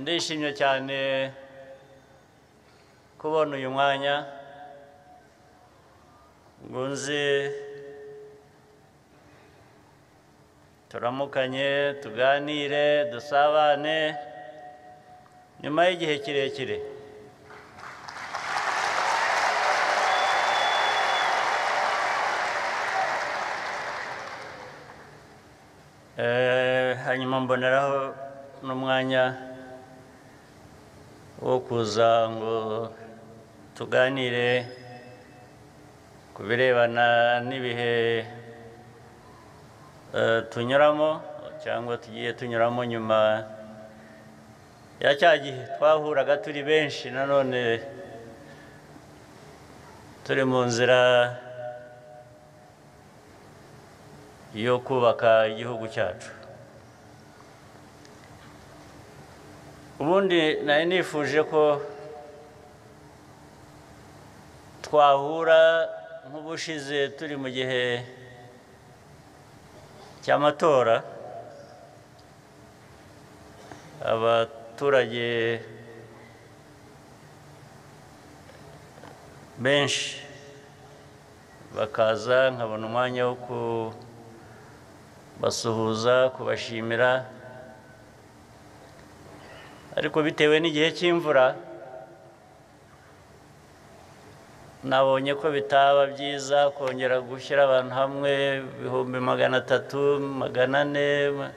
ndishimye cyane kubona uyu mwanya ngo nze turamukanye tuganire dusabane nyuma y'igihe kirekire. Hanyuma mboneraho n'umwanya wo kuza ngo tuganire ku birebana n'ibihe tunyuramo cyangwa tugiye tunyuramo nyuma ya cya gihe twahuraga turi benshi nanone turi mu nzira yo kubaka igihugu cyacu. Ubundi nari nifuje ko twahura nk'ubushize turi mu gihe cy'amatora, abaturage benshi bakaza nkabona umwanya wo kubasuhuza, kubashimira, ariko bitewe n'igihe cy'imvura nabonye ko bitaba byiza kongera gushyira abantu hamwe 300, 400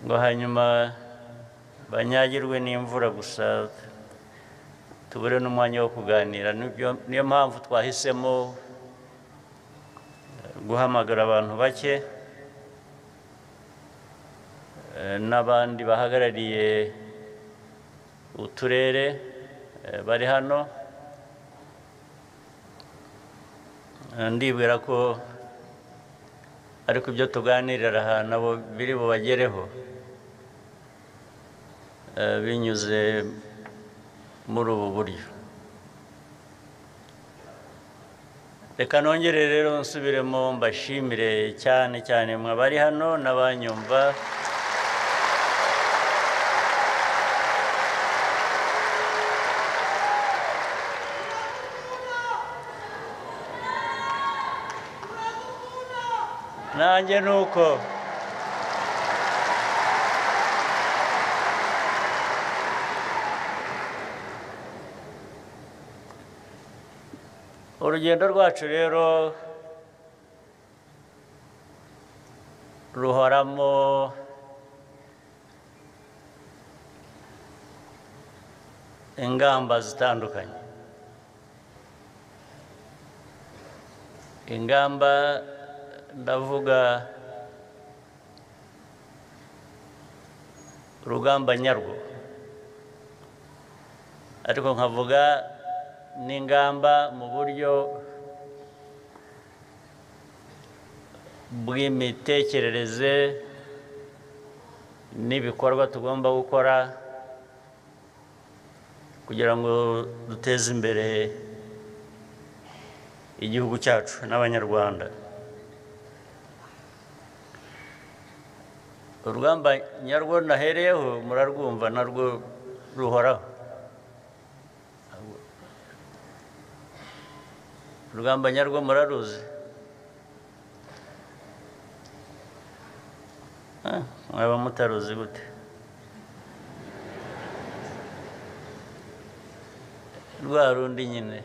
ngo hanyuma banyagirwe n'imvura gusa tubure n'umwanya wo kuganira. Niyo mpamvu twahisemo guhamagara abantu bake n'abandi bahagarariye uturere bari hano. Ndibwira ko ariko ibyo tuganirira aha nabo biri bubagereho binyuze muri ubu buryo. Reka nongere rero nsubiremo mbashimire cyane cyane mwe bari hano n'abanyumva. Nanjye nuko urugendo rwacu rero ruhoramo ingamba zitandukanye. Ingamba ndavuga urugamba nyarwo, ariko nkavuga n'ingamba mu buryo bw'imitekerereze n'ibikorwa tugomba gukora kugira ngo duteze imbere igihugu cyacu n'abanyarwanda. Urugamba nyarwo nahereyeho murarwumva narwo ruhoraho. Urugamba nyarwo muraruzi? Mwaba mutaruzi gute? Rwa rundi nyine.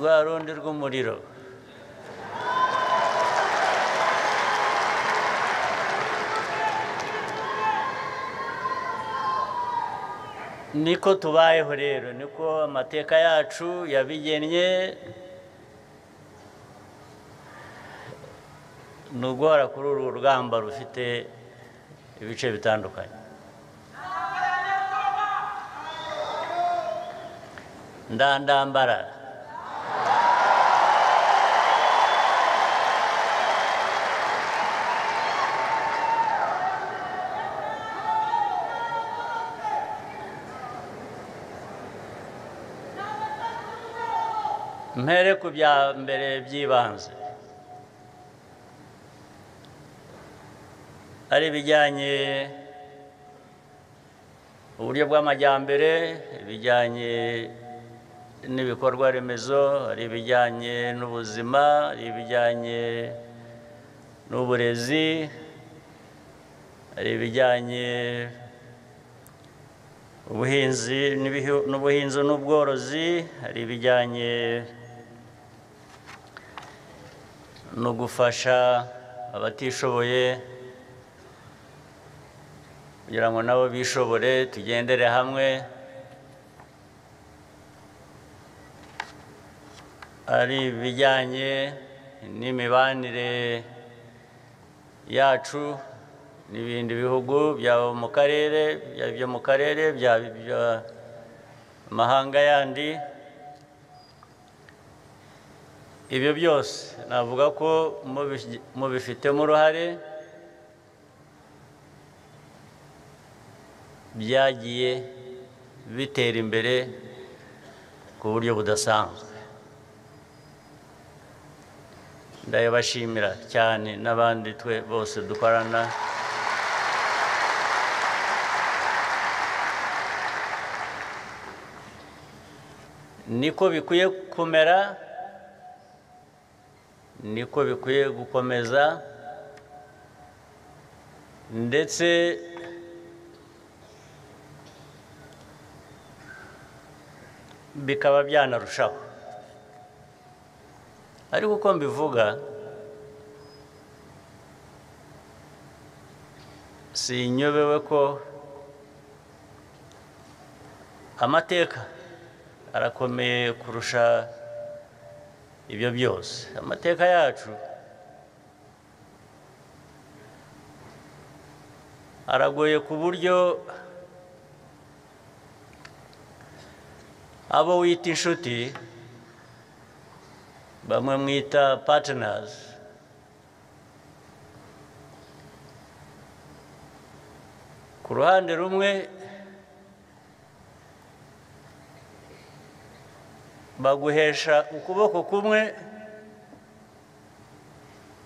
Rwa rundi rw'umuriro. Niko tubayeho rero, niko amateka yacu yabigennye. Ni uguhora kuri uru rugamba rufite ibice bitandukanye. Ndandambara. mpere ku bya mbere by'ibanze ari ibijyanye uburyo bw'amajyambere, ibijyanye n'ibikorwa remezo, hari ibijyanye n'ubuzima, hari ibijyanye n'uburezi, hari ibijyanye n'ubuhinzi n'ubworozi, hari ibijyanye no gufasha abatishoboye kugira ngo nabo bishobore, tugendere hamwe. Ari ibijyanye n'imibanire yacu n'ibindi bihugu byaba mu karere, byaba ibyo mu karere, byaba iby'amahanga yandi. Ibyo byose navuga ko mubifitemo uruhare, byagiye bitera imbere ku buryo budasanzwe. Ndabashimira cyane n'abandi twe bose dukorana. Niko bikwiye kumera, niko bikwiye gukomeza, ndetse bikaba byanarushaho. Ariko uko mbivuga, sinyobewe ko amateka arakomeye kurusha ibyo byose. Amateka yacu aragoye ku buryo abo wita inshuti, bamwe mwita partners, ku ruhande rumwe baguhesha ukuboko kumwe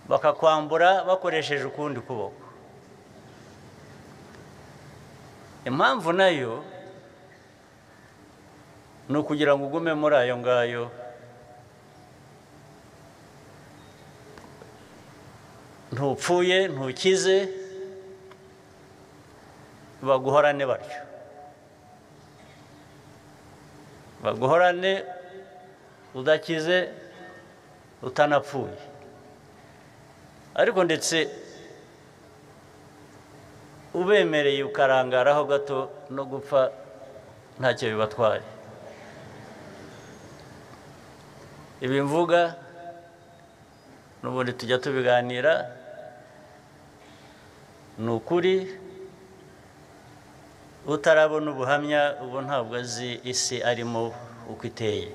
bakakwambura bakoresheje ukundi kuboko. Impamvu nayo ni ukugira ngo ugume muri ayo ngayo, ntupfuye, ntukize, baguhorane batyo, baguhorane udakize, utanapfuye. Ariko ndetse ubemereye ukarangaraho gato, no gupfa ntacyo bibatwaye. Ibi mvuga n'ubundi tujya tubiganira, ni ukuri. Utarabona ubuhamya ubu ntabwo azi isi arimo uko iteye.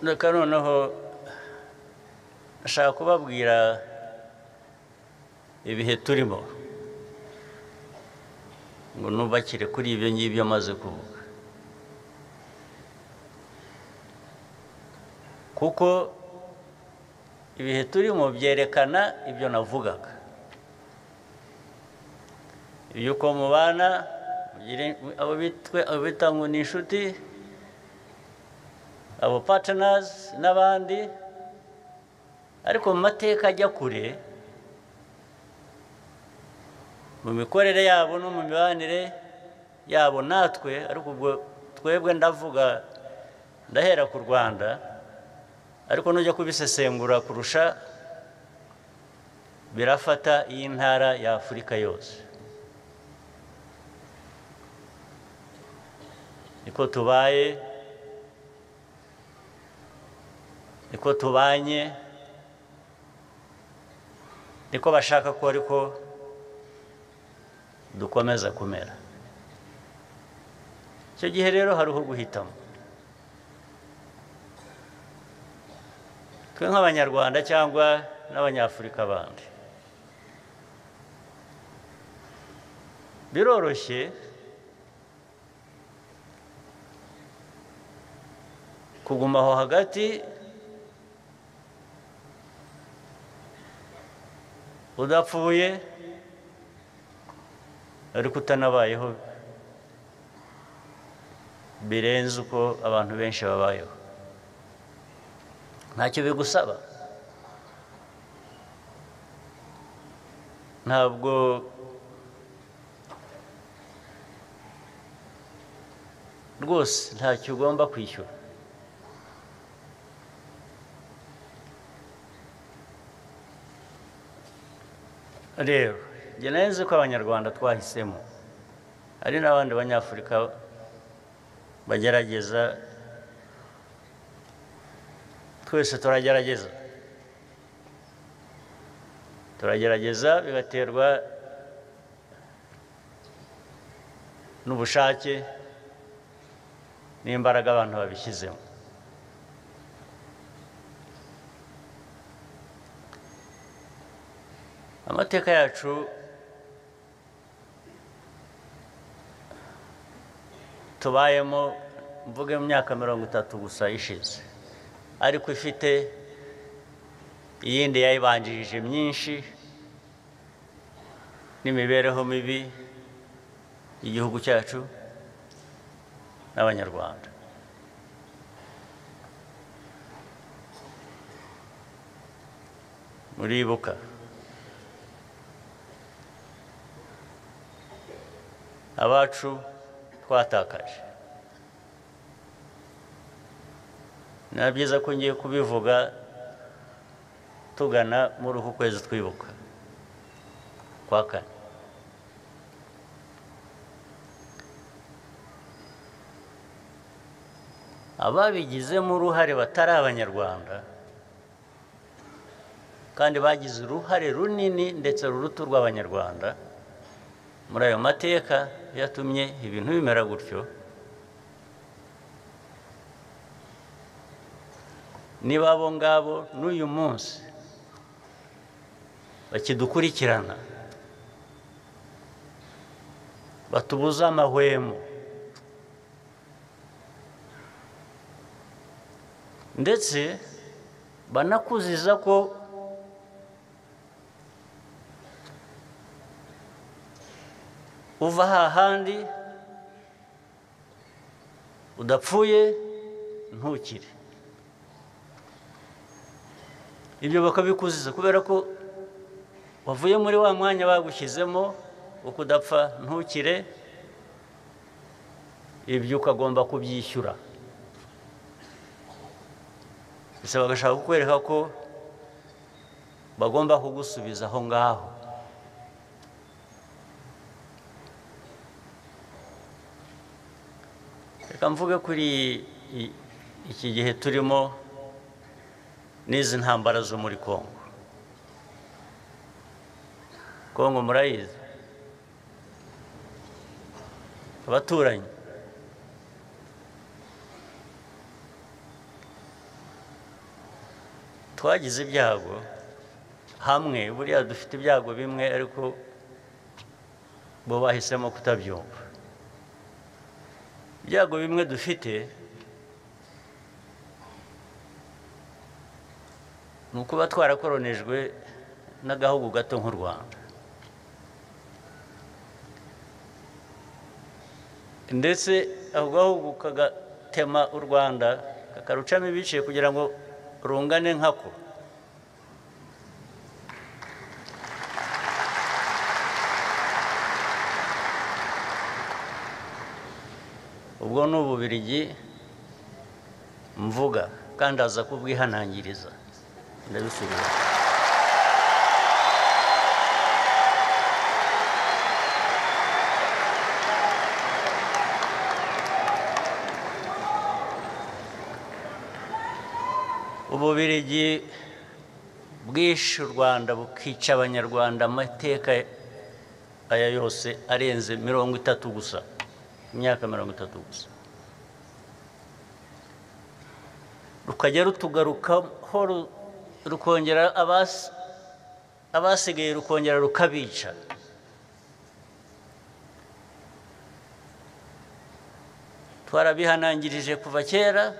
Reka noneho nashaka kubabwira ibihe turimo, ngo nubakire kuri ibyo ngibyo maze kuvuga, kuko ibihe turimo byerekana ibyo navugaga, yuko mubana, abo bita ngo ni inshuti, abo partners n'abandi, ariko mu mateka ajya kure, mu mikorere yabo no mu mibanire yabo natwe. Ariko ubwo twebwe ndavuga, ndahera ku Rwanda, ariko nujya kubisesengura kurusha, birafata iyi ntara ya Afurika yose. Niko tubaye, niko tubanye, niko bashaka ko ariko dukomeza kumera. Icyo gihe rero hariho guhitamo. twe nk'abanyarwanda cyangwa n'abanyafurika bandi biroroshye kuguma aho hagati udapfuye ariko utanabayeho birenze uko abantu benshi babayeho ntacyo bigusaba ntabwo rwose ntacyo ugomba kwishyura rero njye nzi ko abanyarwanda twahisemo hari n'abandi banyafurika bagerageza twese turagerageza bigaterwa n'ubushake n'imbaraga abantu babishyizemo amateka yacu tubayemo mvuge mu myaka 30 gusa ishize ariko ifite iyindi yayibanjirije myinshi n'imibereho mibi igihugu cyacu n'abanyarwanda muribuka abacu twatakaje na byiza ko ngiye kubivuga tugana muri uku kwezi twibuka kwa kane ababigizemo uruhare batari abanyarwanda kandi bagize uruhare runini ndetse ruruta rw'abanyarwanda muri ayo mateka yatumye ibintu bimera gutyo niba abo ngabo n'uyu munsi bakidukurikirana batubuza amahwemo ndetse banakuziza ko uva hahandi udapfuye ntukire ibyo bakabikuziza kubera ko wavuye muri wa mwanya bagushyizemo wo kudapfa ntukire ibyo ukagomba kubyishyura ese bagashaka kukwereka ko bagomba kugusubiza aho ngaho reka mvuge kuri iki gihe turimo n'izi ntambara zo muri Kongo murayizi abaturanyi twagize ibyago hamwe buriya dufite ibyago bimwe ariko bo bahisemo kutabyumva ibyago bimwe dufite ni ukuba twarakoronejwe n'agahugu gato nk'u Rwanda ndetse ako gahugu kagatema u Rwanda kakarucamo ibice kugira ngo rungane nkako ubwo ni Ububiligi mvuga kandi aza kubwihanangiriza ndabisubira Ububiligi bwishe u Rwanda bukica abanyarwanda amateka aya yose arenze 30 gusa imyaka 30 gusa rukajya rutugarukaho rukongera abasigaye rukongera rukabica. Twarabihanangirije kuva kera,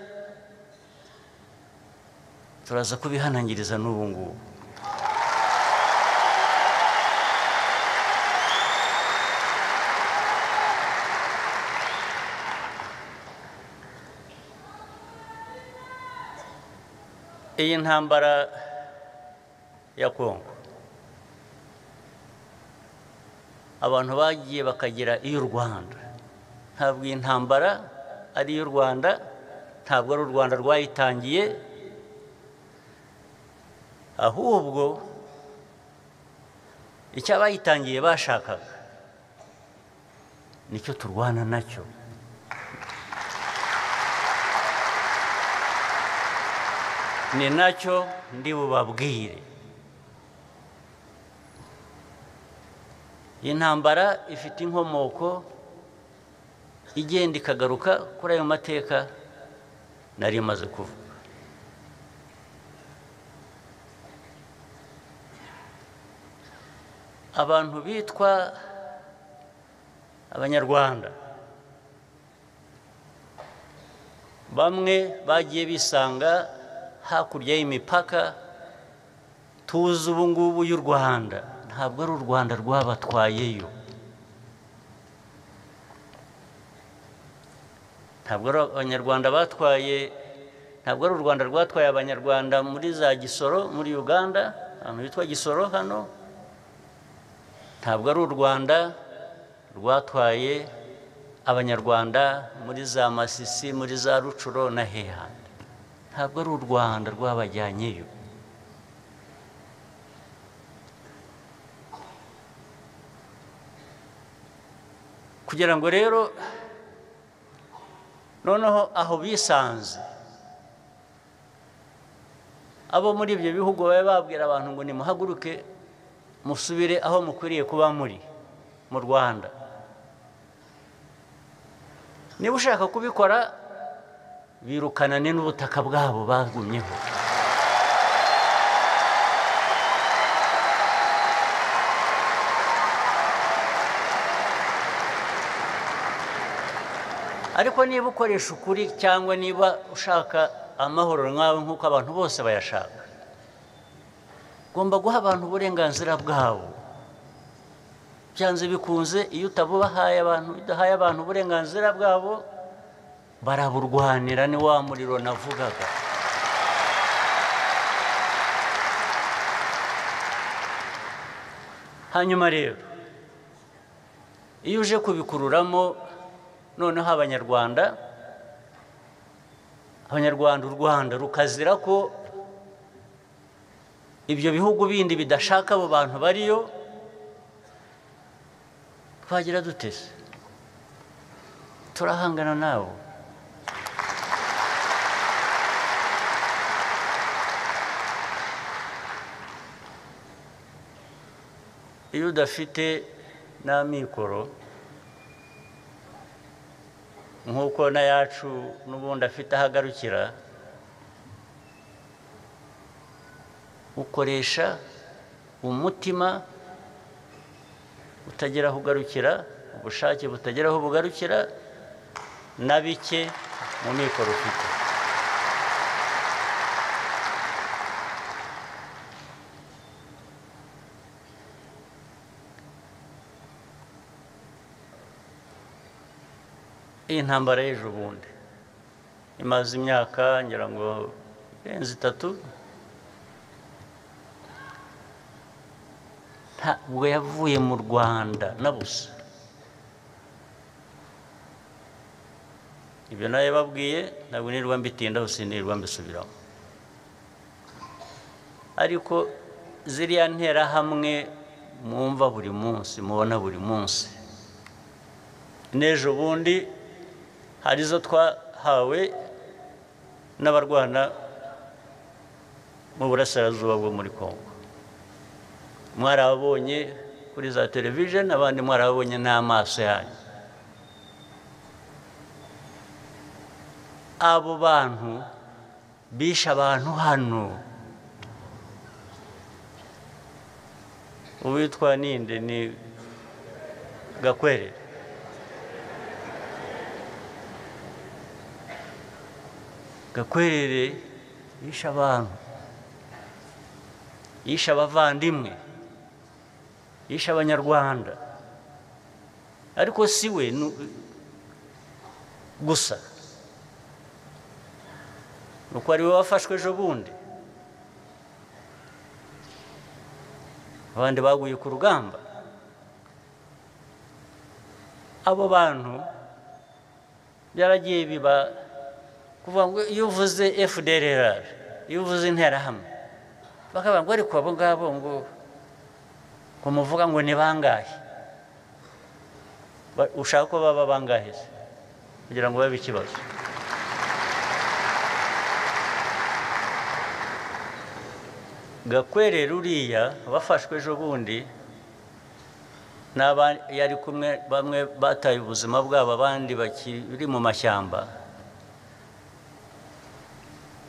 turaza kubihanangiriza n'ubu ngubu. Iyi ntambara ya Kongo, abantu bagiye bakagira iy'u Rwanda. Ntabwo iyi ntambara ari iy'u Rwanda, ntabwo ari u Rwanda rwayitangiye, ahubwo icyo abayitangiye bashakaga nicyo turwana nacyo. Ni nacyo ndi bubabwire. Iyi ntambara ifite inkomoko igenda ikagaruka kuri ayo mateka nari maze kuvuga. Abantu bitwa Abanyarwanda bamwe bagiye bisanga hakurya y'imipaka tuzi ubu ngubu y'u Rwanda. Ntabwo ari u Rwanda rwabatwayeyo, ntabwo ari Abanyarwanda batwaye, ntabwo ari u Rwanda rwatwaye Abanyarwanda muri za Gisoro muri Uganda, ahantu hitwa Gisoro hano. Ntabwo ari u Rwanda rwatwaye Abanyarwanda muri za Masisi, muri za Rucuro na Hehandi. Ntabwo ari u Rwanda rwabajyanyeyo. Kugira ngo rero noneho aho bisanze abo muri ibyo bihugu babe babwira abantu ngo nimuhaguruke musubire aho mukwiriye kuba muri mu Rwanda. Niba ushaka kubikora, birukanane n'ubutaka bwabo bagumyeho. Ariko niba ukoresha ukuri cyangwa niba ushaka amahoro nkawe nk'uko abantu bose bayashaka, ugomba guha abantu uburenganzira bwabo. Byanze bikunze, iyo utabuhaye abantu, udahaye abantu uburenganzira bwabo, baraburwanira. Ni wa muriro navugaga. Hanyuma rero iyo uje kubikururamo noneho Abanyarwanda, u Rwanda rukazira ko ibyo bihugu bindi bidashaka abo bantu bariyo, twagira dutese? Turahangana nabo. Iyo udafite n'amikoro nk'uko na yacu n'ubundi afite ahagarukira, ukoresha umutima utagira aho ugarukira, ubushake butagira aho bugarukira, na bike mu mikoro ufite. Iyi ntambara y'ejo bundi imaze imyaka ngira ngo irenze 3. Ntabwo yavuye mu Rwanda na busa. Ibyo nawe babwiye, ntabwo nirwa mbitindaho, sinirwa mbisubiraho. Ariko ziriya ntera hamwe mwumva buri munsi, mubona buri munsi, n'ejo bundi hari izo twahawe n'abarwana mu burasirazuba bwo muri Kongo. Mwarabonye kuri za television, abandi mwarabonye n'amaso yanyu. Abo bantu bishe abantu hano uwitwa ninde ni Gakwerere. Gakwerere yishe abantu, yishe abavandimwe, yishe abanyarwanda, ariko si we gusa, nuko ari we wafashwe ejo bundi, abandi baguye ku rugamba. Abo bantu byaragiye biba kuvuga ngo iyo uvuze FDLR, iyo uvuze interahamwe, bakavuga ngo ariko abo ngabo ngo muvuga ngo ni bangahe, ushaka ko baba bangahe kugira ngo babe ikibazo? Gakwerere uriya bafashwe ejo bundi yari kumwe, bamwe bataye ubuzima bwabo, abandi bakiri mu mashyamba,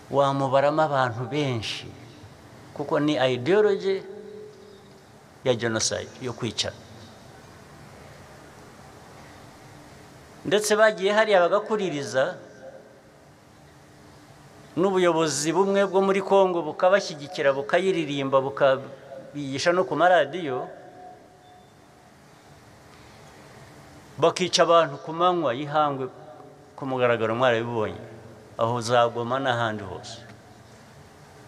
wamubaramo abantu benshi, kuko ni ideology ya genocide, yo kwica. Ndetse bagiye hariya bagakuririza n'ubuyobozi bumwe bwo muri Kongo bukabashyigikira, bukayiririmba, bukabigisha no ku maradiyo, bakica abantu ku manywa y'ihangwe, ku mugaragaro mwarabibonye, aho za Goma n'ahandi hose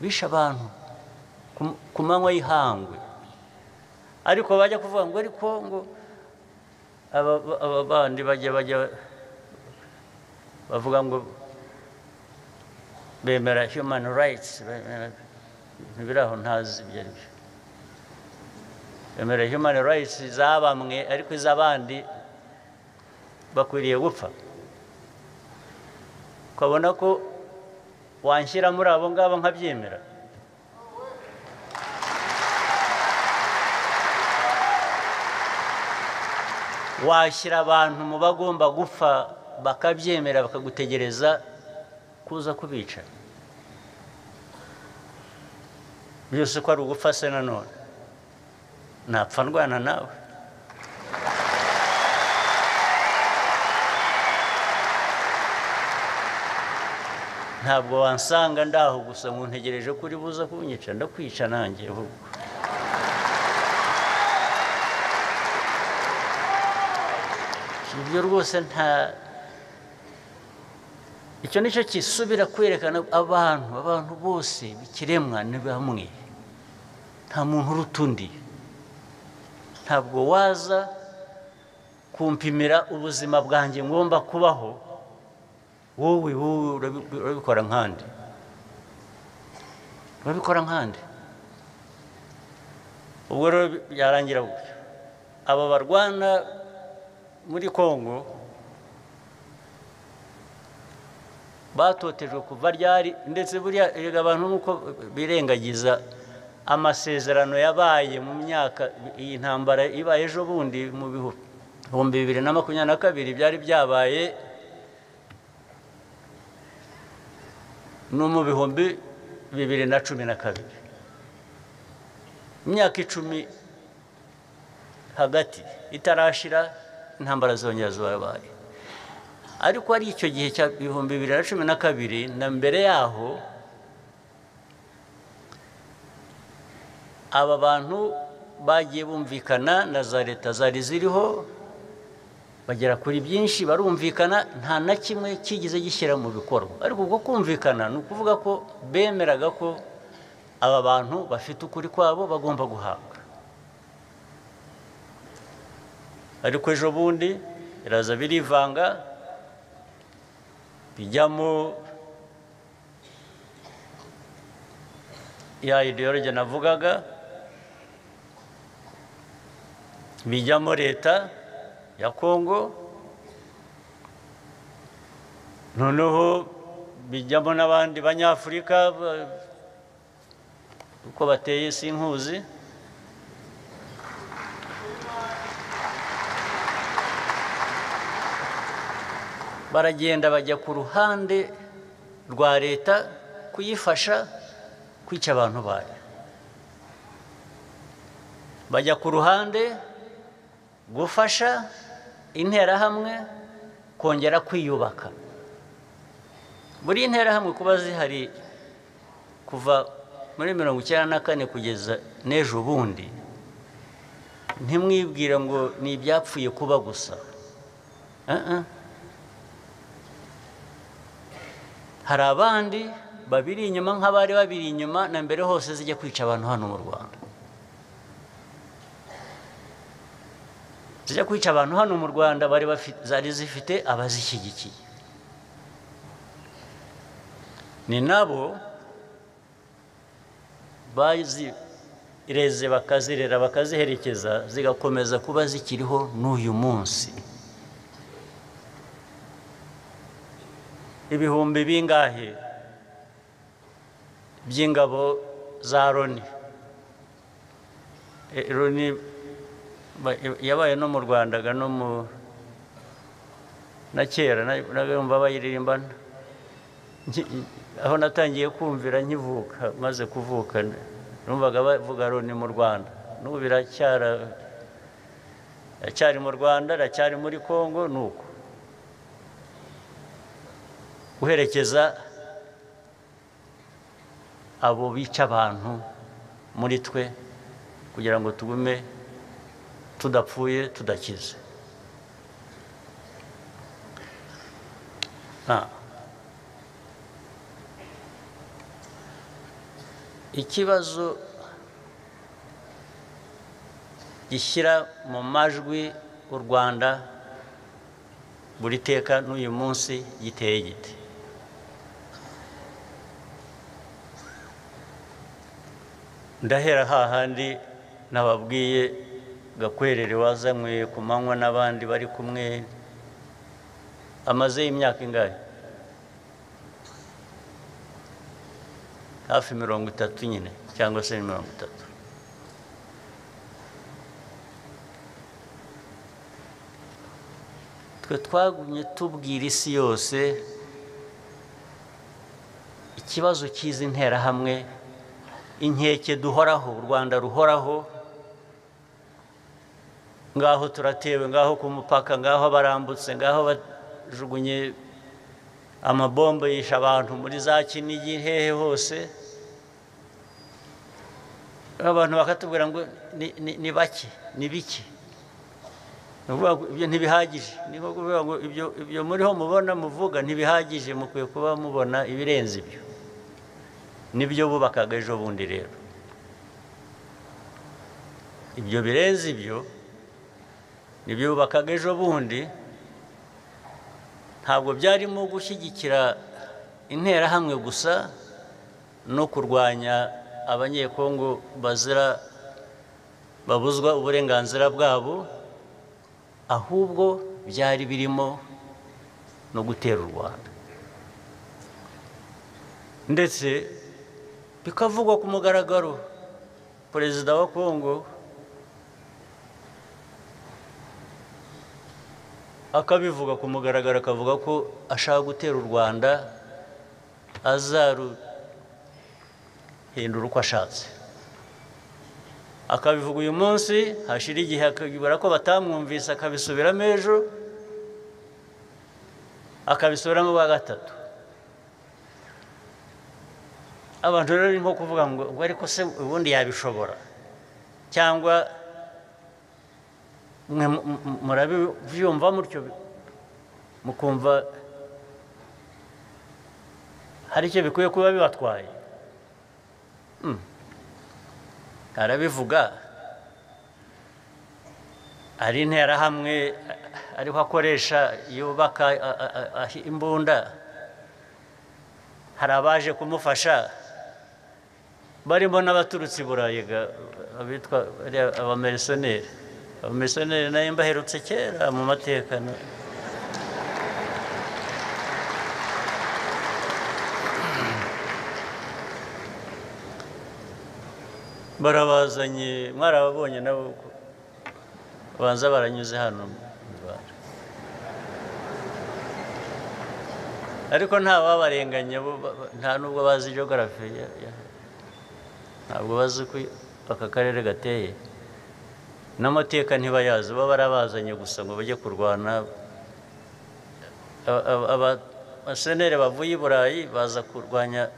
bishe abantu ku manywa y'ihangwe. Ariko bajya kuvuga ngo ariko ngo aba bandi bajya bavuga ngo bemera human rights, ntibiraho ntazi ibyo ari byo. Bemera human rights za bamwe, ariko iz'abandi bakwiriye gupfa. Ukabona ko wanshyira muri abo ngabo nkabyemera? Washyira abantu mu bagomba gupfa bakabyemera, bakagutegereza kuza kubica? Byose ko ari ugupfa se nanone? Napfa ndwana nawe? Ntabwo wansanga ndaho gusa ngo ntegereje ko uri buza kunyica, ndakwica nanjye ahubwo. Ibyo rwose icyo nicyo kisubira kwerekana abantu bose bikiremwa ni bamwe, nta muntu uruta undi. Ntabwo waza kumpimira ubuzima bwanjye ngomba kubaho, wowe urabikora nkandi, urabikora nkandi. Ubwo rero byarangira gutyo. Aba barwana muri Kongo batotejwe kuva ryari, ndetse buriya abantu nuko birengagiza amasezerano yabaye mu myaka, iyi ntambara ibaye ejo bundi mu 2022 byari byabaye no mu 2012. Imyaka 10 hagati itarashira intambara zongera zabaye. Ariko ari icyo gihe cya 2012 na mbere yaho, aba bantu bagiye bumvikana na za leta zari ziriho, bagera kuri byinshi, barumvikana, nta na kimwe kigize gishyira mu bikorwa. Ariko ubwo kumvikana ni ukuvuga ko bemeraga ko aba bantu bafite ukuri kwabo bagomba guhabwa. Ariko ejo bundi iraza birivanga, bijyamo ya ideology navugaga, bijyamo leta ya Kongo, noneho bijyamo n'abandi banyafurika uko bateye sinkuzi. Baragenda bajya ku ruhande rwa leta kuyifasha kwica abantu bayo. bajya ku ruhande gufasha interahamwe kongera kwiyubaka. Buri interahamwe kuba zihari kuva muri 1994 kugeza n'ejo bundi, ntimwibwira ngo ni ibyapfuye kuba gusa. Hari abandi babiri inyuma nk'abari babiri inyuma na mbere hose zijya kwica abantu hano mu Rwanda. Zijya kwica abantu hano mu Rwanda zari zifite abazishyigikiye. Ni nabo bazireze bakazirera bakaziherekeza zigakomeza kuba zikiriho n'uyu munsi. Ibihumbi bingahe by'ingabo za Loni. Loni yabaye no mu Rwanda no na kera nagomba bayiririmba aho natangiye kumvira nkivuka, maze kuvuka numvaga bavuga Loni mu Rwanda. N'ubu biracyari mu Rwanda, racyari muri Kongo. Nuko guherekeza abo bica abantu muri twe kugira ngo tugume tudapfuye tudakize. Ikibazo gishyira mu majwi u Rwanda buri teka n'uyu munsi giteye gite? Ndahera hahandi nababwiye Gakwerere wazanywe ku manywa n'abandi bari kumwe, amaze imyaka ingahe? Hafi 30 nyine cyangwa se 30. Twe twagumye tubwira isi yose ikibazo cy'izi nterahamwe, inkeke duhoraho, u Rwanda ruhoraho. Ngaho turatewe, ngaho ku mupaka, ngaho barambutse, ngaho bajugunye amabombe yisha abantu muri za Kinigi, hehe hose. Abantu bakatubwira ngo ni bake, ni biki. Ibyo ntibihagije. Ni nko kuvuga ngo ibyo muriho mubona muvuga ntibihagije, mukwiye kuba mubona ibirenze ibyo. Nibyo bubakaga ejo bundi rero. Ibyo birenze ibyo nibyo bubakaga ejo bundi. Ntabwo byarimo gushyigikira interahamwe gusa no kurwanya abanyekongo babuzwa uburenganzira bwabo, ahubwo byari birimo no gutera u Rwanda. Ndetse bikavugwa ku mugaragaro. Perezida wa Kongo akabivuga ku mugaragaro, akavuga ko ashaka gutera u Rwanda, azaruhindura uko ashatse. Akabivuga uyu munsi, hashira igihe akabibara ko batamwumvise, akabisubiramo ejo, akabisubiramo bwa gatatu. Abantu rero ni nko kuvuga ngo ariko se ubundi yabishobora, cyangwa murabyumva mutyo mukumva hari icyo bikwiye kuba bibatwaye. Arabivuga ari interahamwe ariho akoresha yubaka imbunda. Hari abaje kumufasha barimo n'abaturutse i Burayi, abitwa abamerisoneri. Abamerisoneri nayo mbaherutse kera mu mateka. Barabazanye, mwarababonye nabo banza baranyuze hano mu Rwanda. Ariko nta babarenganya, nta nubwo bazi geography, ntabwo bazi ko aka karere gateye. n'amateka ntibayazi, baba barabazanye gusa ngo bajye kurwana. Abasenere bavuye i Burayi baza kurwana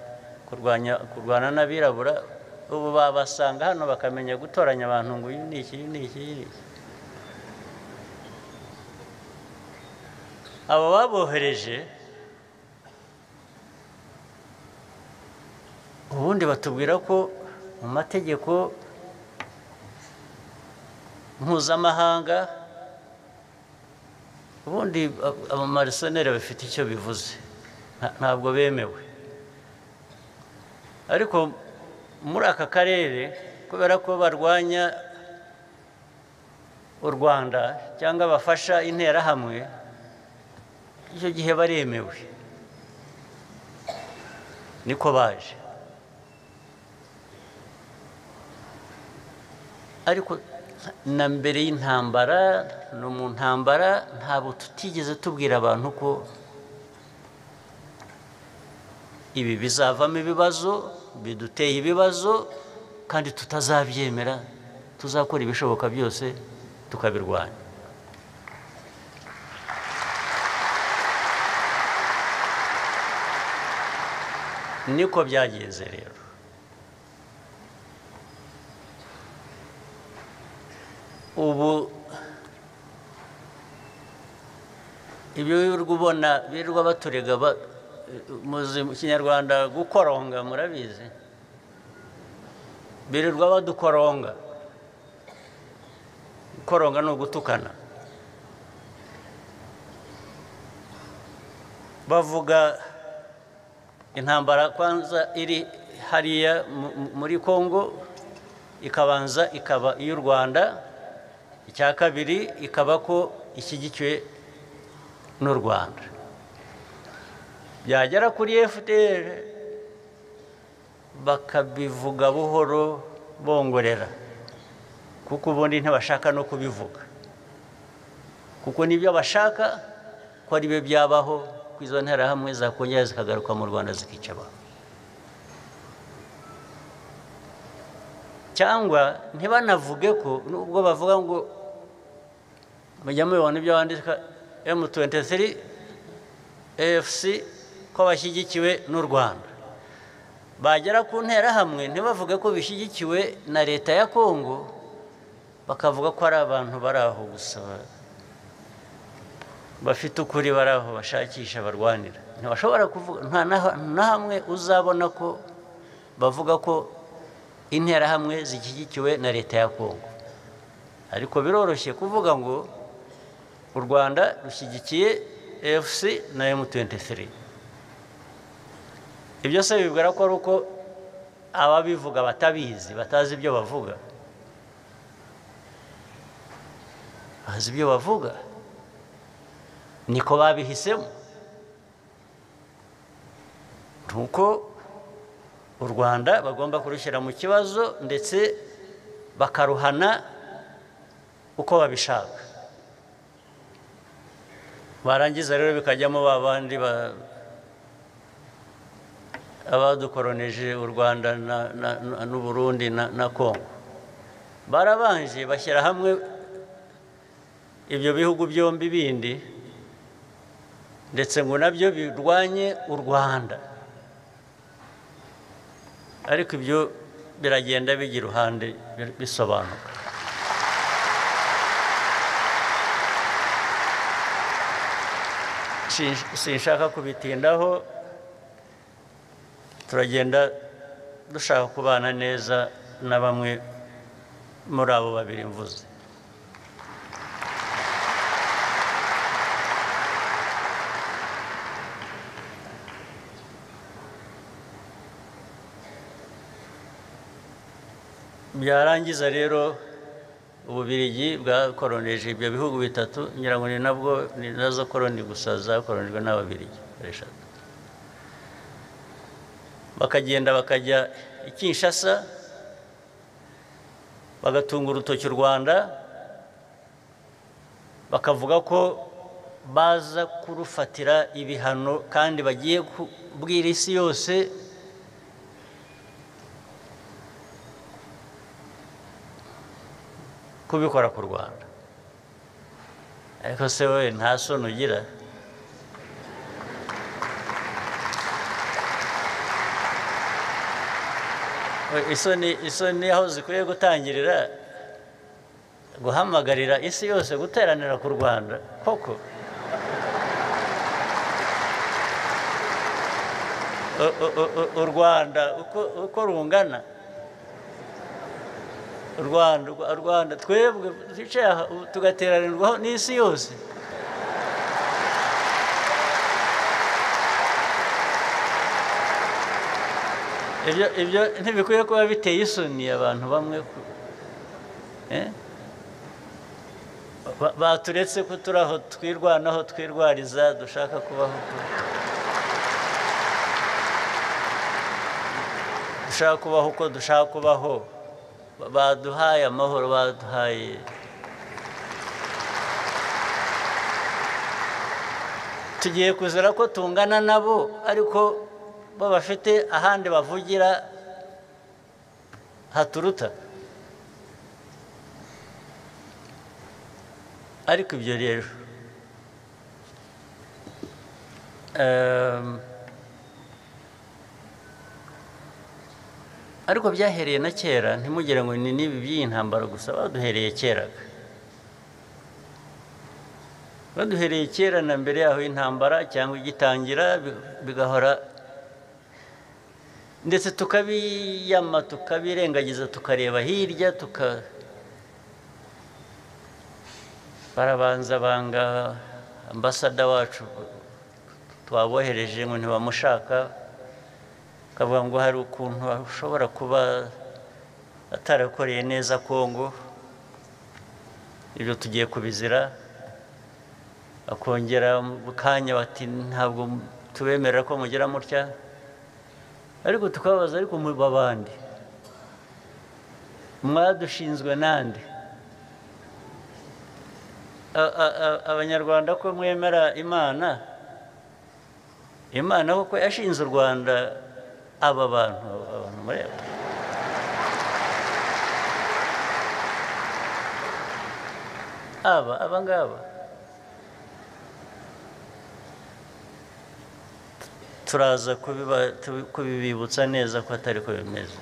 n'abirabura, ubu babasanga hano bakamenya gutoranya abantu ngo uyu ni iki, uyu ni iki, uyu ni iki. Abo babohereje ubundi batubwira ko mu mategeko mpuzamahanga ubundi abamariseneri bafite icyo bivuze, ntabwo bemewe. Ariko muri aka karere kubera ko barwanya u Rwanda cyangwa bafasha interahamwe, icyo gihe baremewe, niko baje. Ariko na mbere y'intambara no mu ntambara ntabwo tutigeze tubwira abantu ko ibi bizavamo ibibazo, biduteye ibibazo, kandi tutazabyemera, tuzakora ibishoboka byose tukabirwanya. Niko byagenze rero. Ubu ibyo wirirwa ubona birirwa baturega, muzi mu Kinyarwanda gukoronga, murabizi, birirwa badukoronga. Gukoronga ni ugutukana. Bavuga intambara kwanza iri hariya muri Kongo, ikabanza ikaba iy'u Rwanda, icya kabiri ikaba ko ishyigikiwe n'u Rwanda. Byagera kuri FDR bakabivuga buhoro bongorera, kuko ubundi ntibashaka no kubivuga, kuko nibyo bashaka ko ari byo byabaho, ko izo nterahamwe zakongera zikagaruka mu Rwanda zikica abantu. Cyangwa ntibanavuge ko nubwo bavuga ngo mujya mubibona ibyo bandika M23 AFC ko bashyigikiwe n'u Rwanda, bagera ku nterahamwe ntibavuge ko bishyigikiwe na leta ya Kongo, bakavuga ko ari abantu bari aho gusa bafite ukuri, bari aho bashakisha barwanira. Ntibashobora kuvuga, nta na hamwe uzabona ko bavuga ko interahamwe zishyigikiwe na leta ya Kongo. Ariko biroroshye kuvuga ngo u Rwanda rushyigikiye AFC na M23. Ibyo se bibwira ko ari uko ababivuga batabizi, batazi ibyo bavuga. Bazi ibyo bavuga, niko babihisemo. Nuko u Rwanda bagomba kurushyira mu kibazo ndetse bakaruhana uko babishaka. Barangiza rero bikajyamo babandi abadukoroneje u Rwanda n'u Burundi na Kongo. Barabanje bashyira hamwe ibyo bihugu byombi bindi, ndetse ngo nabyo birwanye u Rwanda. Ariko ibyo biragenda bigira uruhande bisobanuka. Sinshaka kubitindaho, turagenda dushaka kubana neza na bamwe muri abo babiri mvuze. Byarangiza rero Ububiligi bwakoroneje ibyo bihugu bitatu, ngira ngo ni nabwo ni nazo koroni gusa zakoronijwe n'Ababiligi eshatu. Bakagenda bakajya i Kinshasa bagatunga urutoki u Rwanda, bakavuga ko baza kurufatira ibihano kandi bagiye kubwira isi yose kubikora ku Rwanda ariko se we nta soni ugira isoni aho zikwiye gutangirira guhamagarira isi yose guteranira ku Rwanda koko u Rwanda uko rungana u Rwanda twebwe twicaye tugateranirwaho n'isi yose ibyo ntibikwiye kuba biteye isoni abantu bamwe baturetse ko turi aho twirwanaho twirwariza dushaka kubaho dushaka kubaho uko dushaka kubaho baduhaye amahoro baduhaye tugiye kuzira ko tungana nabo ariko bo bafite ahandi bavugira haturuta ariko ibyo rero ariko byahereye na kera ntimugire ngo ni n'ibi by'iyi ntambara gusa baduhereye kera baduhereye kera na mbere yaho y'intambara cyangwa igitangira bigahora ndetse tukabiyama tukabirengagiza tukareba hirya barabanza banga ambasada wacu twabohereje ngo ntibamushaka kavuga ngo hari ukuntu ashobora kuba atarakoreye neza Kongo ibyo tugiye kubizira akongera mu kanya bati ntabwo tubemerera ko mugira mutya ariko tukabaza ariko mu babandi mwadushinzwe nande abanyarwanda ko mwemera Imana koko yashinze u Rwanda aba bantu mureba aba ngaba turaza kubibibutsa neza ko atari ko bimeze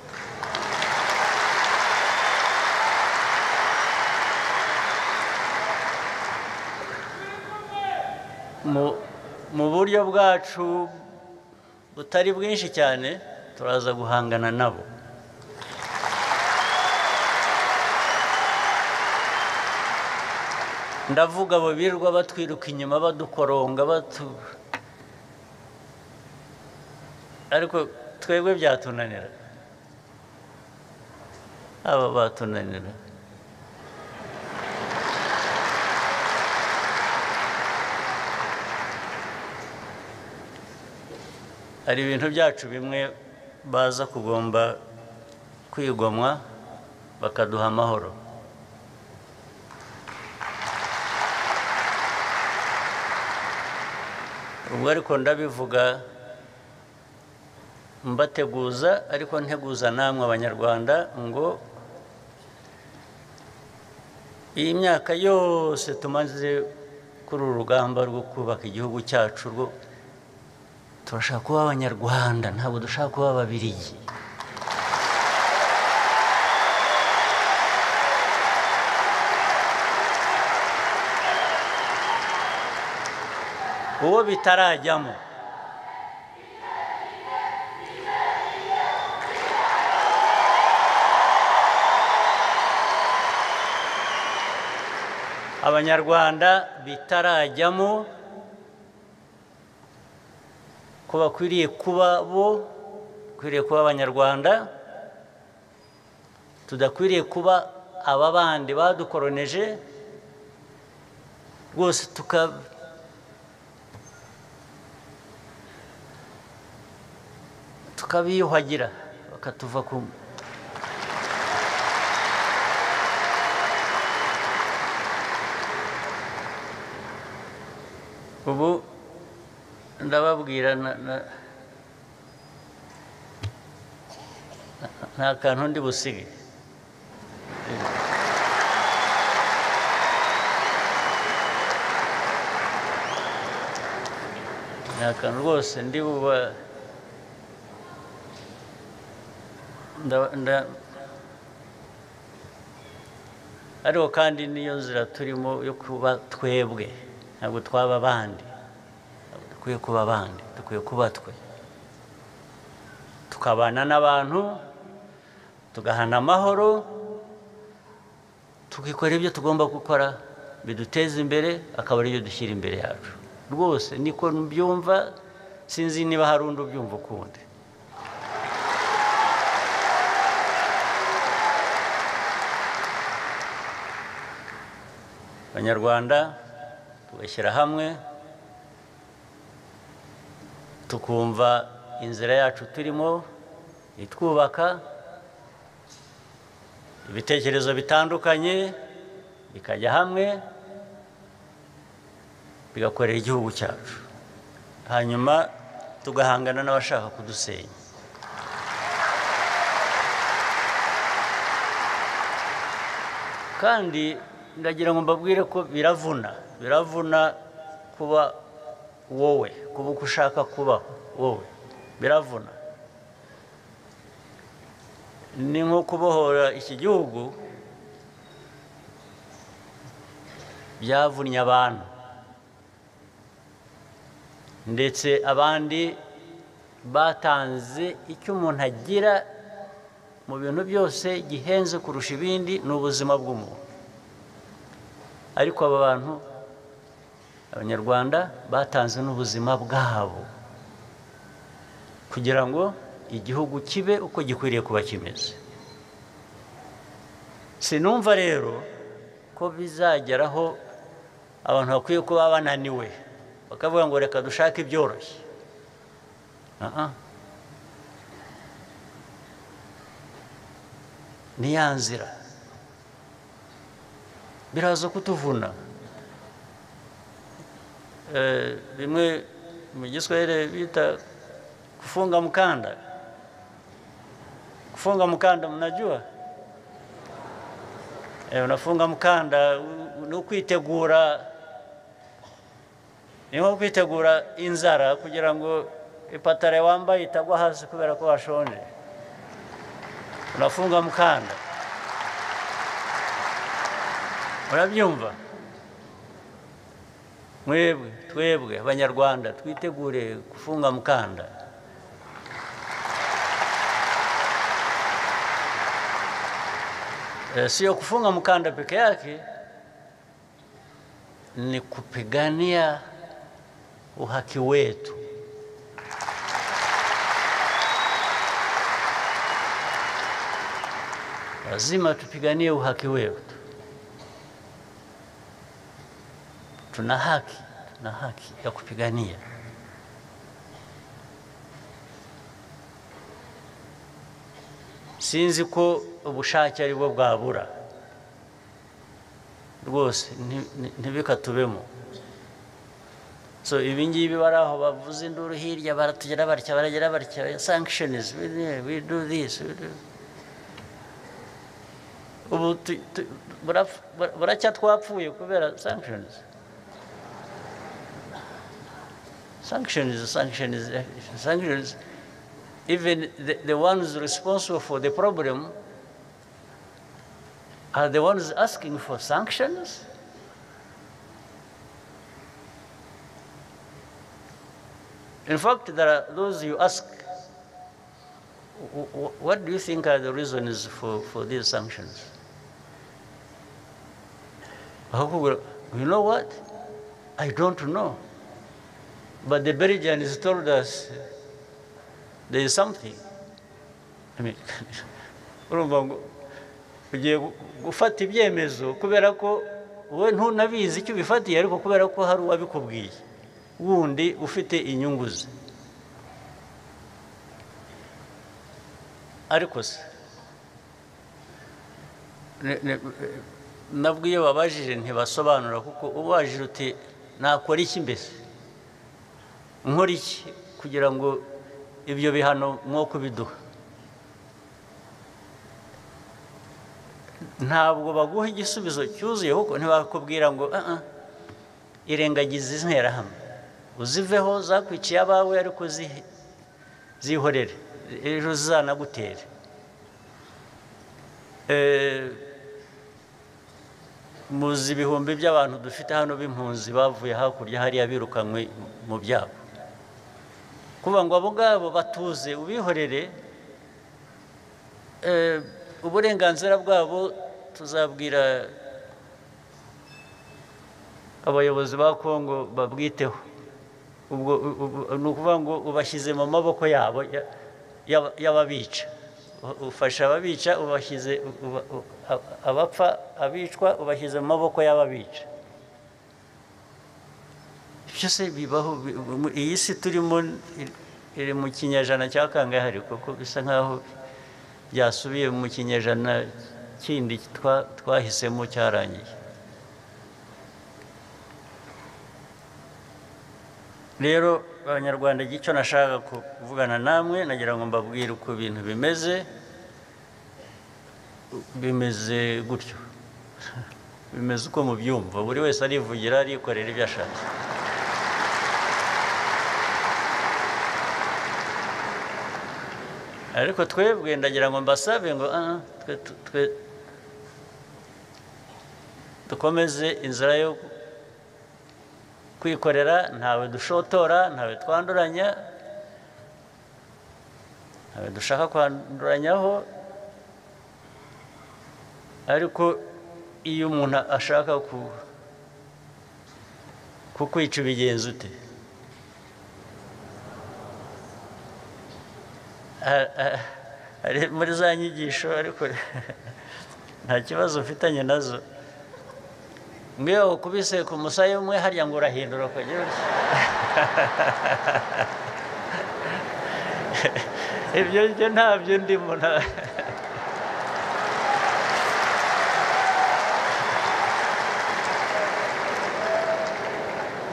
mu buryo bwacu butari bwinshi cyane turaza guhangana nabo ndavuga abo birirwa batwiruka inyuma badukoronga ariko twebwe byatunanira aba batunanira hari ibintu byacu bimwe baza kugomba kwigomwa bakaduha amahoro ubwo ariko ndabivuga mbateguza ariko nteguza namwe abanyarwanda ngo iyi myaka yose tumaze kuri uru rugamba rwo kubaka igihugu cyacu rwo turashaka kuba abanyarwanda ntabwo dushaka kuba ababiligi uwo bitarajyamo abanyarwanda bitarajyamo ko bakwiriye kuba bakwiriye kuba abanyarwanda tudakwiriye kuba aba bandi badukoroneje rwose tukabiyuhagira bakatuva ku ubu ndababwira nta kantu ndi busige akantu rwose ndi buba ariko kandi niyo nzira turimo yo kuba twebwe ntabwo twaba abandi dukwiye kuba abandi dukwiye kuba twe tukabana n'abantu tugahana amahoro tukikora ibyo tugomba gukora biduteza imbere akaba ariyo dushyira imbere yacu rwose niko mbyumva sinzi niba hari undi ubyumva ukundi abanyarwanda tugashyira hamwe tukumva inzira yacu turimo itwubaka ibitekerezo bitandukanye bikajya hamwe bigakorera igihugu cyacu hanyuma tugahangana n'abashaka kudusenya kandi ndagira ngo mbabwire ko biravuna kuba wowe kuba uko ushaka kubaho wowe biravuna ni nko kubohora iki gihugu byavunnye abantu ndetse abandi batanze icyo umuntu agira mu bintu byose gihenze kurusha ibindi ni ubuzima bw'umuntu ariko aba bantu abanyarwanda batanze n'ubuzima bwabo kugira ngo igihugu kibe uko gikwiriye kuba kimeze sinumva rero ko bizageraho abantu bakwiye kuba bananiwe bakavuga ngo reka dushake ibyoroshye ni ya nzira biraza kutuvuna bimwe mu giswahili bita kufunga mkanda mnajua unafunga mkanda no kwitegura niho kwitegura inzara kugira ngo ipatare wambaye itagwa hasi kubera ko washonje unafunga mkanda murabyumva twebwe abanyarwanda twitegure kufunga mkanda sio kufunga mkanda peke yake ni kupigania uhaki wetu lazima tupiganie uhaki wetu tuna haki ya kupigania sinzi ko ubushake ari bwo bwabura rwose ntibikatubemo so ibingibi baraho bavuze induru hirya baratugera barya sanctions we do this ubu buracya twapfuye kubera sanctions even the ones responsible for the problem are the ones asking for sanctions. In fact, there are those you ask, what do you think are the reasons for these sanctions? You know what? I don't know. But the Belgians told us there is something. I mean, ugiye gufata ibyemezo kubera ko we ntunabizi icyo bifatiye ariko kubera ko hari uwabikubwiye wundi ufite inyungu ze ariko se nabwiye babajije ntibasobanura kuko ubajije uti nakora iki mbese nkora iki kugira ngo ibyo bihano mwoko biduha ntabwo baguha igisubizo cyuzuye kuko ntibakubwira ngo irengagiza interahamwe uziveho zakwiciye abawe ariko zihorere ejo zizanagutere. Muzi ibihumbi by'abantu dufite hano b'impunzi bavuye hakurya hariya birukanywe mu byabo, kuvuga ngo abo ngabo batuze ubihorere. Uburenganzira bwabo tuzabwira abayobozi ba Kongo babwiteho. Ubwo ni ukuvuga ngo ubashyize mu maboko yabo y'ababica. Ufasha ababica, ubashyize abapfa abicwa ubashyize mu maboko y'ababica. Byose bibaho. Iyi si turimo iri mu kinyejana cya kangahe, kuko bisa nkaho byasubiye mu kinyejana kindi twahisemo cyarangiye. Rero abanyarwanda, icyo nashaka kuvugana namwe, nagira ngo mbabwire uko ibintu bimeze gutyo. Bimeze uko mubyumva, buri wese arivugira arikorera ibyo ashaka. Ariko twebwe ndagira ngo mbasabe ngo twe dukomeze inzira yo kwikorera, ntawe dushotora, ntawe twanduranya, ntawe dushaka kwanduranyaho. Ariko iyo umuntu ashaka kukwica ubigenza ute? Muri za nyigisho, ariko nta kibazo mfitanye nazo. Mwiyo ukubise ku musaya umwe harya ngo urahindura ukagira utya. Ibyo ntabyo ndimo.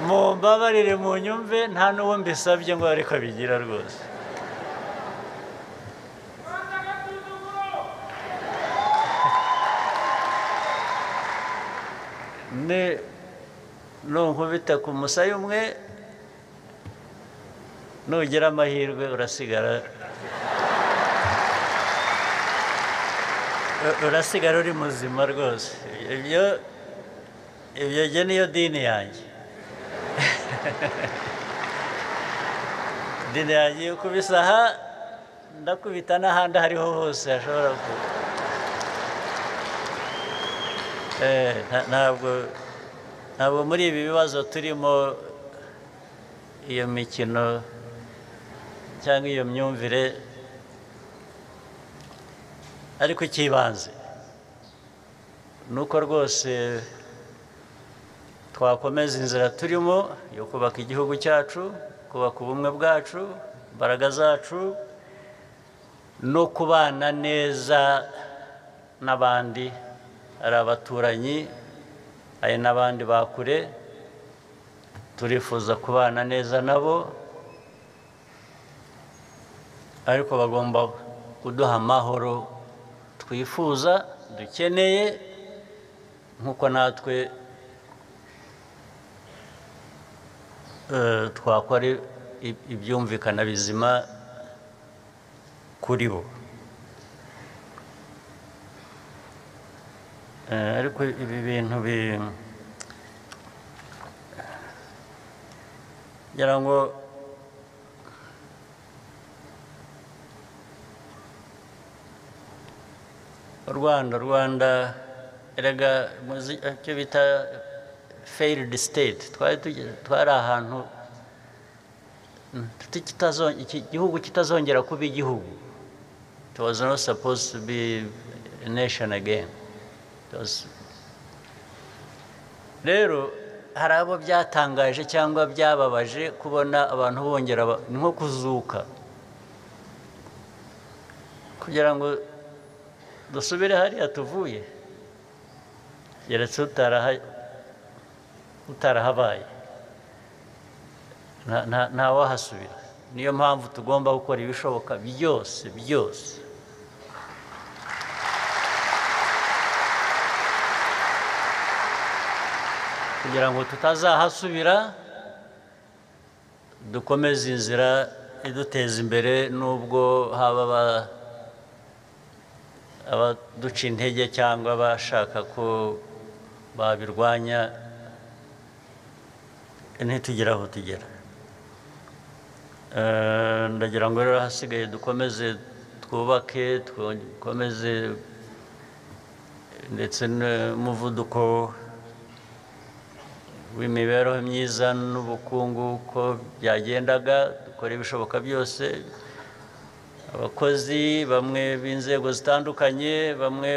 Mumbabarire munyumve, nta n'uwo mbisabye ngo ariko abigira rwose. Nunkubita ku musaya umwe, nugira amahirwe urasigara uri muzima rwose. Ibyo niyo dini yanjye. Dini yanjye yo kubisa aha, ndakubita n'ahandi hariho hose hashobora ntabwo muri ibi bibazo turimo, iyo mikino cyangwa iyo myumvire, ariko ikibanze ni uko rwose twakomeza inzira turimo yo kubaka igihugu cyacu, kubaka ubumwe bwacu, imbaraga zacu, no kubana neza n'abandi, ari abaturanyi, hari n'abandi bakure. Turifuza kubana neza nabo, ariko bagomba kuduha amahoro twifuza, dukeneye, nk'uko natwe twakora ibyumvikana bizima kuri bo. Ariko ibi bintu ngira ngo Rwanda erega icyo bita failed state, twari ahantu igihugu kitazongera kuba igihugu. It was not supposed to be a nation again. Rero hari abo byatangaje cyangwa byababaje kubona abantu bongera, ni nko kuzuka, kugira ngo dusubire hariya tuvuye, yeretse utarahabaye nta wahasubira. Niyo mpamvu tugomba gukora ibishoboka byose kugira ngo tutazahasubira, dukomeze inzira iduteza imbere nubwo haba abaduca intege cyangwa bashaka ko babirwanya ntitugere aho tugera. Ndagira ngo rero hasigaye dukomeze twubake, dukomeze ndetse n'umuvuduko w'imibereho myiza n'ubukungu ko byagendaga, dukora ibishoboka byose. Abakozi bamwe b'inzego zitandukanye, bamwe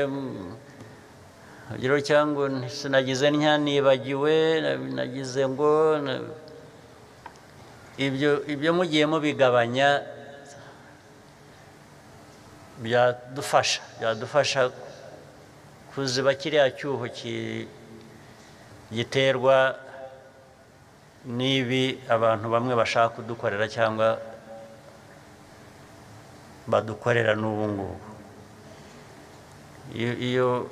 urugero cyangwa sinagize nibagiwe, nagize ngo ibyo mugiye mubigabanya byadufasha kuziba kiriya cyuho giterwa n'ibi abantu bamwe bashaka kudukorera cyangwa badukorera n'ubu ngubu. Iyo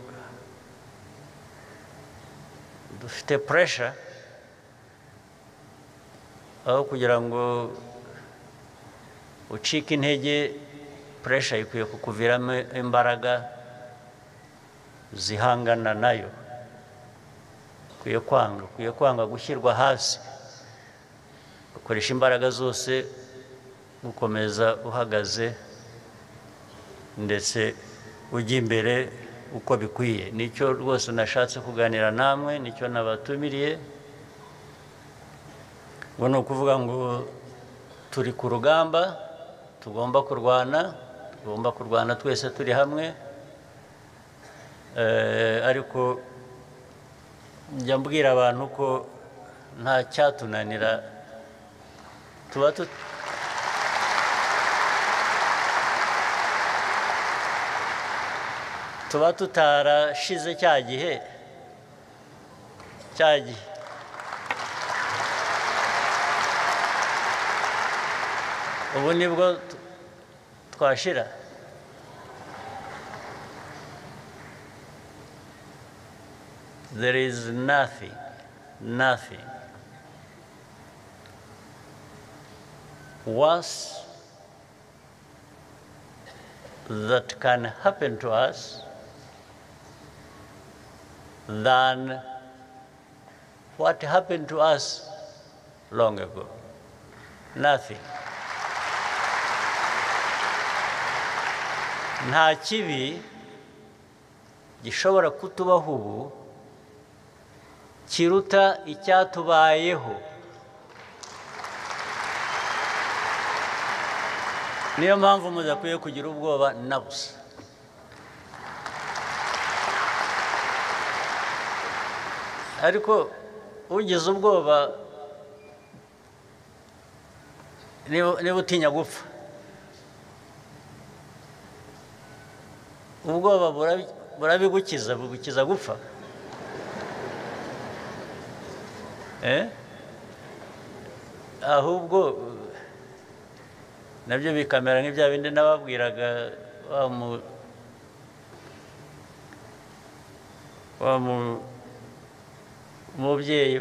dufite pressure, aho kugira ngo ucike intege, pressure ikwiye kukuviramo imbaraga zihangana nayo. Ukwiye kwanga gushyirwa hasi, ukoresha imbaraga zose gukomeza uhagaze ndetse ujya imbere uko bikwiye. Nicyo rwose nashatse kuganira namwe, nicyo nabatumiriye. Ngo ni ukuvuga ngo turi ku rugamba, tugomba kurwana twese turi hamwe, ariko njya mbwira abantu ko nta cyatunanira, tuba tutarashize cya gihe ubu nibwo twashira. There is nothing worse that can happen to us than what happened to us long ago. Nothing. Nta kibi gishobora kutubaho ubu kiruta icyatubayeho. Niyo mpamvu mudakwiye kugira ubwoba na busa. Ariko ugize ubwoba niba utinya gupfa, ubwoba burabigukiza gupfa. Ahubwo nabyo bikamera nk'ibya bindi nababwiraga wa mubyeyi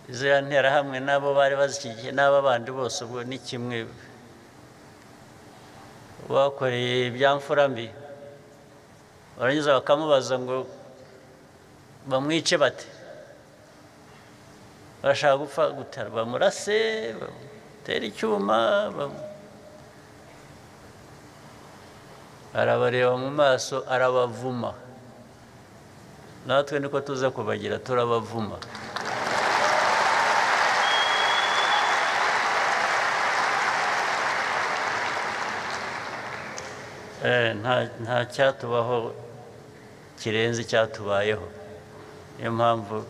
ziriya nterahamwe nabo bari bazishyigikiye n'aba bandi bose, ubwo ni kimwe, bakoreye ibyamfura mbi, barangiza bakamubaza ngo bamwice bate, bashaka gupfa gutera, bamurase, bamutera icyuma, arabareba mu maso, arabavuma. Natwe niko tuza kubagira, turabavuma. Nta cyatubaho kirenze icyatubayeho. Niyo mpamvu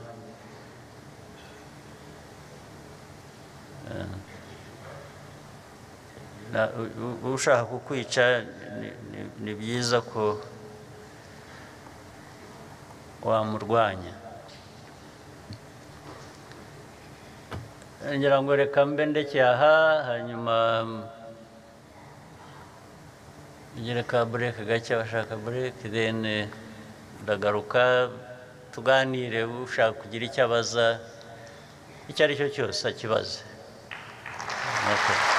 ushaka kukwica ni byiza ko wamurwanya. Ngira ngo reka mbe ndekeye aha, hanyuma ngire ka break gake, bashaka break, then ndagaruka tuganire, ushaka kugira icyo abaza icyo ari cyo cyose akibaze. Murakoze.